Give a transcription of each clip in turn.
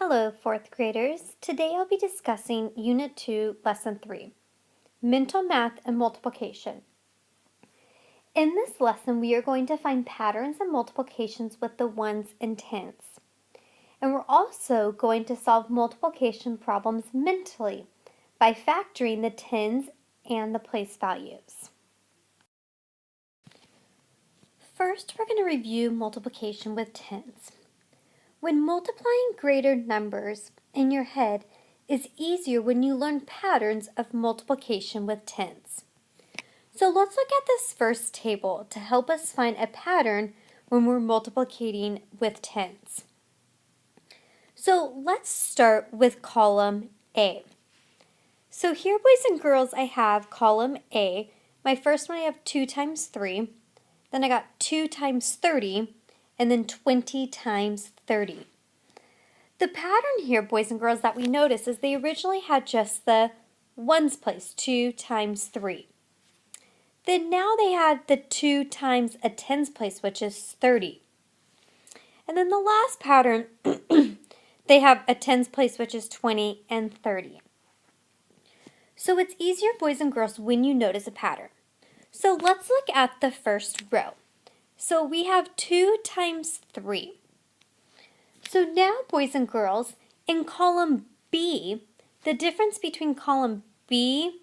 Hello, fourth graders. Today I'll be discussing Unit 2, Lesson 3, Mental Math and Multiplication. In this lesson, we are going to find patterns and multiplications with the ones and tens. And we're also going to solve multiplication problems mentally by factoring the tens and the place values. First, we're going to review multiplication with tens. When multiplying greater numbers in your head is easier when you learn patterns of multiplication with tens. So let's look at this first table to help us find a pattern when we're multiplicating with tens. So let's start with column A. So here, boys and girls, I have column A. My first one, I have 2 times 3. Then I got 2 times 30. And then 20 times 30. The pattern here, boys and girls, that we notice is they originally had just the ones place, 2 times 3. Then now they had the 2 times a tens place, which is 30. And then the last pattern, they have a tens place, which is 20 and 30. So it's easier, boys and girls, when you notice a pattern. So let's look at the first row. So we have 2 times 3. So now, boys and girls, in column B, the difference between column B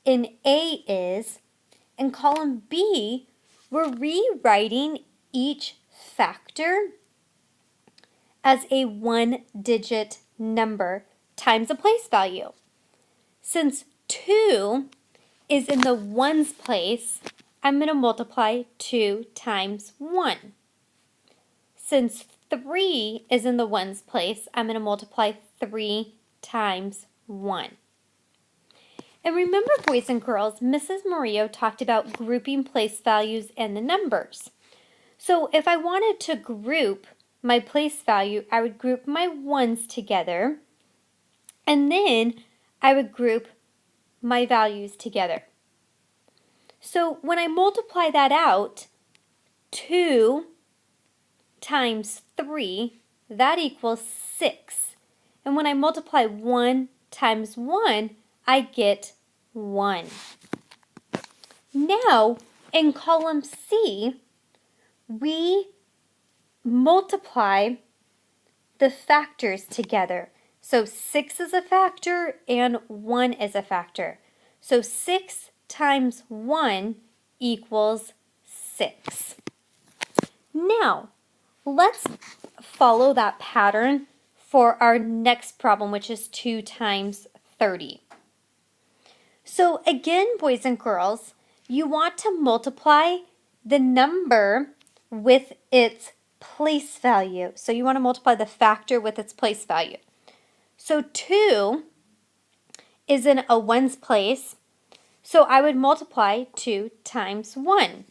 and A is, in column B, we're rewriting each factor as a one-digit number times a place value. Since 2 is in the ones place, I'm going to multiply 2 times 1. Since 3 is in the ones place, I'm going to multiply 3 times 1. And remember, boys and girls, Mrs. Murillo talked about grouping place values and the numbers. So if I wanted to group my place value, I would group my ones together, and then I would group my values together. So when I multiply that out, 2 times 3, that equals 6. And when I multiply 1 times 1, I get 1. Now, in column C, we multiply the factors together. So 6 is a factor and 1 is a factor. So 6 times 1 equals 6. Now, let's follow that pattern for our next problem, which is 2 times 30. So again, boys and girls, you want to multiply the number with its place value. So you want to multiply the factor with its place value. So 2 is in a ones place, so I would multiply 2 times 1.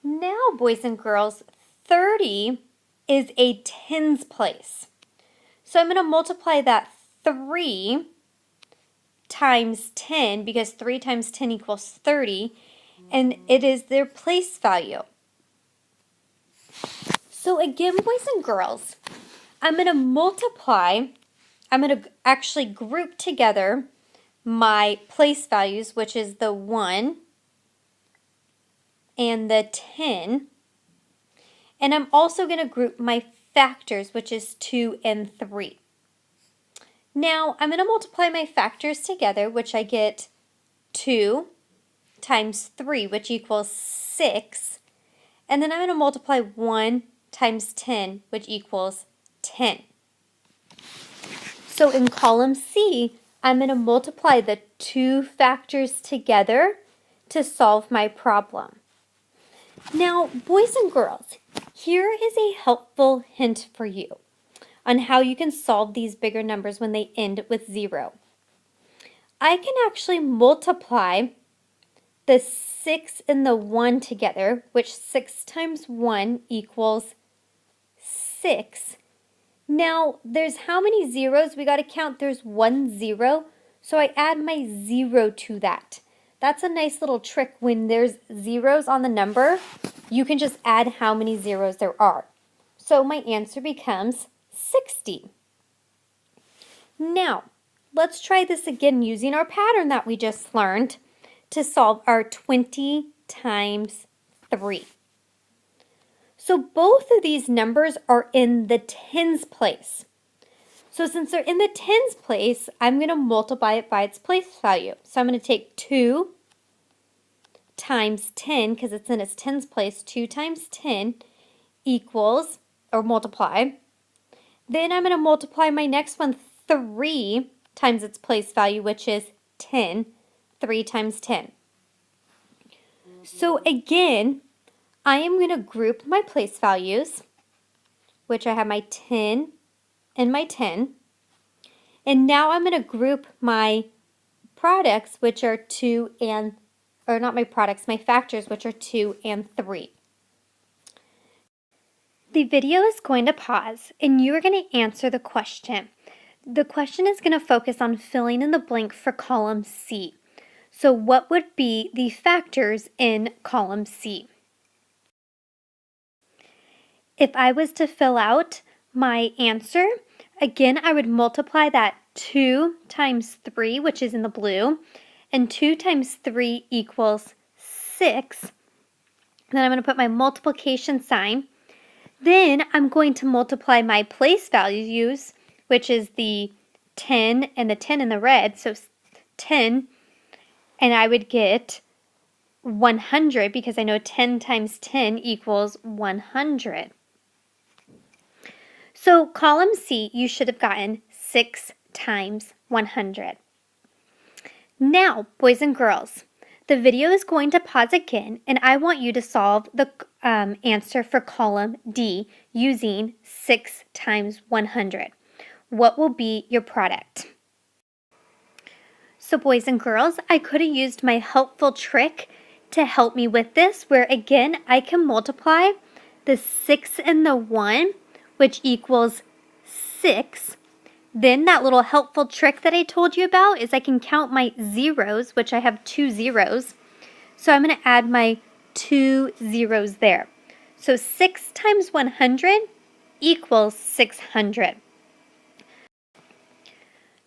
Now, boys and girls, 30 is a tens place. So I'm going to multiply that 3 times 10, because 3 times 10 equals 30, and it is their place value. So again, boys and girls, I'm going to actually group together my place values, which is the 1 and the 10. And I'm also going to group my factors, which is 2 and 3. Now, I'm going to multiply my factors together, which I get 2 times 3, which equals 6. And then I'm going to multiply 1 times 10, which equals 10. So in column C, I'm going to multiply the 2 factors together to solve my problem. Now, boys and girls, here is a helpful hint for you on how you can solve these bigger numbers when they end with 0. I can actually multiply the 6 and the 1 together, which 6 times 1 equals 6. Now, there's how many zeros? We got to count. There's 1 0, so I add my 0 to that. That's a nice little trick. When there's zeros on the number, you can just add how many zeros there are. So my answer becomes 60. Now, let's try this again using our pattern that we just learned to solve our 20 times 3. So both of these numbers are in the tens place. So since they're in the tens place, I'm going to multiply it by its place value. So I'm going to take 2 times 10, because it's in its tens place, 2 times 10 equals, or multiply. Then I'm going to multiply my next one 3 times its place value, which is 10. 3 times 10. So again, I am going to group my place values, which I have my 10 and my 10. And now I'm going to group my products, which are 2 and, or not my products, my factors, which are 2 and 3. The video is going to pause and you are going to answer the question. The question is going to focus on filling in the blank for column C. So what would be the factors in column C? If I was to fill out my answer, again, I would multiply that 2 times 3, which is in the blue, and 2 times 3 equals 6. Then I'm going to put my multiplication sign. Then I'm going to multiply my place values, which is the 10 and the 10 in the red, so 10, and I would get 100 because I know 10 times 10 equals 100. So column C, you should have gotten 6 times 100. Now, boys and girls, the video is going to pause again, and I want you to solve the answer for column D using 6 times 100. What will be your product? So boys and girls, I could have used my helpful trick to help me with this, where again, I can multiply the 6 and the 1, which equals 6. Then that little helpful trick that I told you about is I can count my zeros, which I have 2 zeros. So I'm going to add my 2 zeros there. So 6 times 100 equals 600.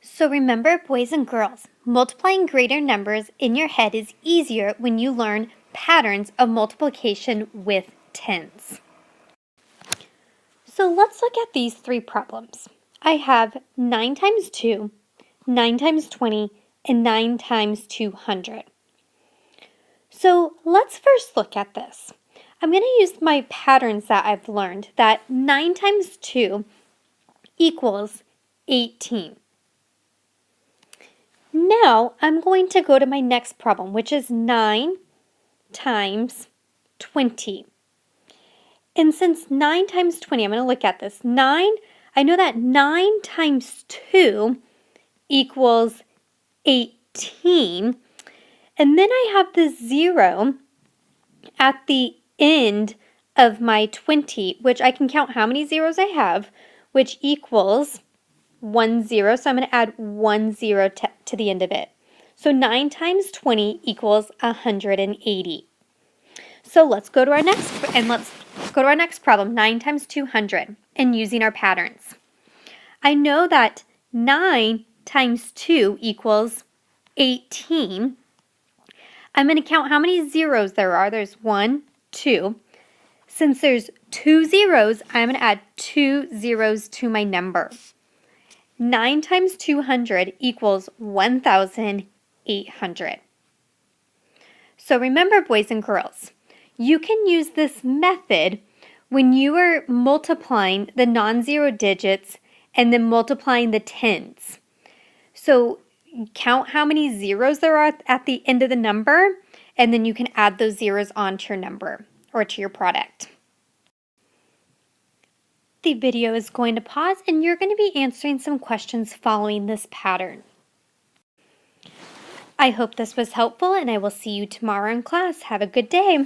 So remember, boys and girls, multiplying greater numbers in your head is easier when you learn patterns of multiplication with tens. So let's look at these 3 problems. I have 9 times 2, 9 times 20, and 9 times 200. So let's first look at this. I'm going to use my patterns that I've learned, that 9 times 2 equals 18. Now I'm going to go to my next problem, which is 9 times 20. And since 9 times 20, I'm going to look at this. 9, I know that 9 times 2 equals 18. And then I have the 0 at the end of my 20, which I can count how many zeros I have, which equals 1 0. So I'm going to add 1 0 to the end of it. So 9 times 20 equals 180. So let's go to our next problem, 9 times 200, and using our patterns. I know that 9 times 2 equals 18. I'm going to count how many zeros there are. There's 1, 2. Since there's 2 zeros, I'm going to add 2 zeros to my number. 9 times 200 equals 1,800. So remember, boys and girls, you can use this method when you are multiplying the non-zero digits and then multiplying the tens. So count how many zeros there are at the end of the number, and then you can add those zeros onto your number or to your product. The video is going to pause and you're going to be answering some questions following this pattern. I hope this was helpful and I will see you tomorrow in class. Have a good day.